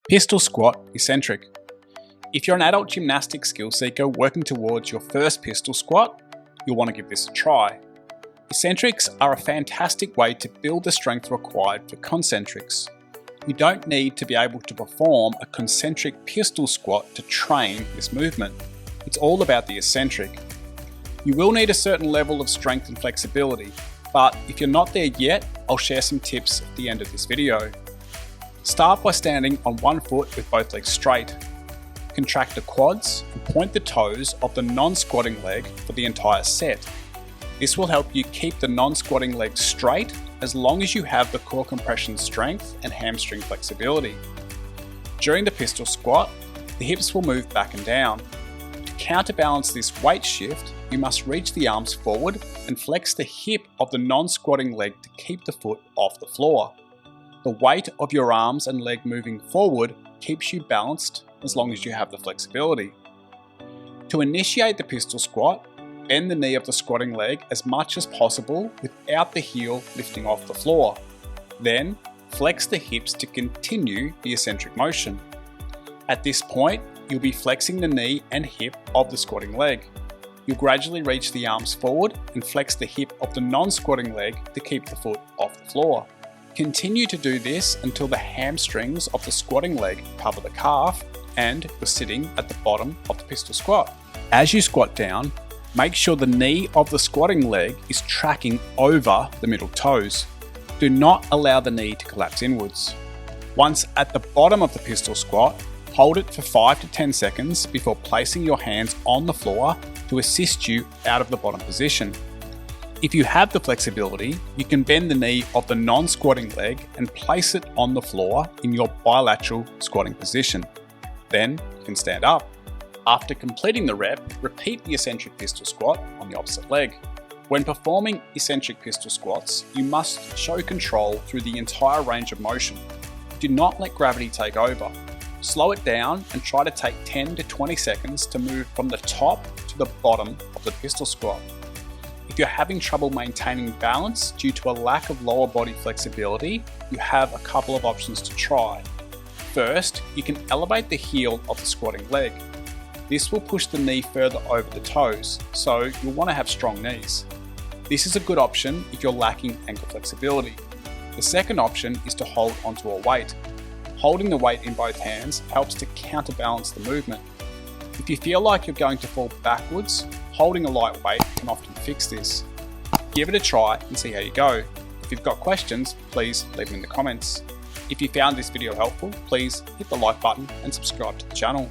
Pistol squat eccentric. If you're an adult gymnastic skill seeker working towards your first pistol squat, you'll want to give this a try. Eccentrics are a fantastic way to build the strength required for concentrics. You don't need to be able to perform a concentric pistol squat to train this movement. It's all about the eccentric. You will need a certain level of strength and flexibility, but if you're not there yet, I'll share some tips at the end of this video. Start by standing on one foot with both legs straight. Contract the quads and point the toes of the non-squatting leg for the entire set. This will help you keep the non-squatting leg straight as long as you have the core compression strength and hamstring flexibility. During the pistol squat, the hips will move back and down. To counterbalance this weight shift, you must reach the arms forward and flex the hip of the non-squatting leg to keep the foot off the floor. The weight of your arms and leg moving forward keeps you balanced as long as you have the flexibility. To initiate the pistol squat, bend the knee of the squatting leg as much as possible without the heel lifting off the floor. Then, flex the hips to continue the eccentric motion. At this point, you'll be flexing the knee and hip of the squatting leg. You'll gradually reach the arms forward and flex the hip of the non-squatting leg to keep the foot off the floor. Continue to do this until the hamstrings of the squatting leg cover the calf and you're sitting at the bottom of the pistol squat. As you squat down, make sure the knee of the squatting leg is tracking over the middle toes. Do not allow the knee to collapse inwards. Once at the bottom of the pistol squat, hold it for 5 to 10 seconds before placing your hands on the floor to assist you out of the bottom position. If you have the flexibility, you can bend the knee of the non-squatting leg and place it on the floor in your bilateral squatting position. Then you can stand up. After completing the rep, repeat the eccentric pistol squat on the opposite leg. When performing eccentric pistol squats, you must show control through the entire range of motion. Do not let gravity take over. Slow it down and try to take 10 to 20 seconds to move from the top to the bottom of the pistol squat. If you're having trouble maintaining balance due to a lack of lower body flexibility, you have a couple of options to try. First, you can elevate the heel of the squatting leg. This will push the knee further over the toes, so you'll want to have strong knees. This is a good option if you're lacking ankle flexibility. The second option is to hold onto a weight. Holding the weight in both hands helps to counterbalance the movement. If you feel like you're going to fall backwards, holding a light weight can often fix this. Give it a try and see how you go. If you've got questions, please leave them in the comments. If you found this video helpful, please hit the like button and subscribe to the channel.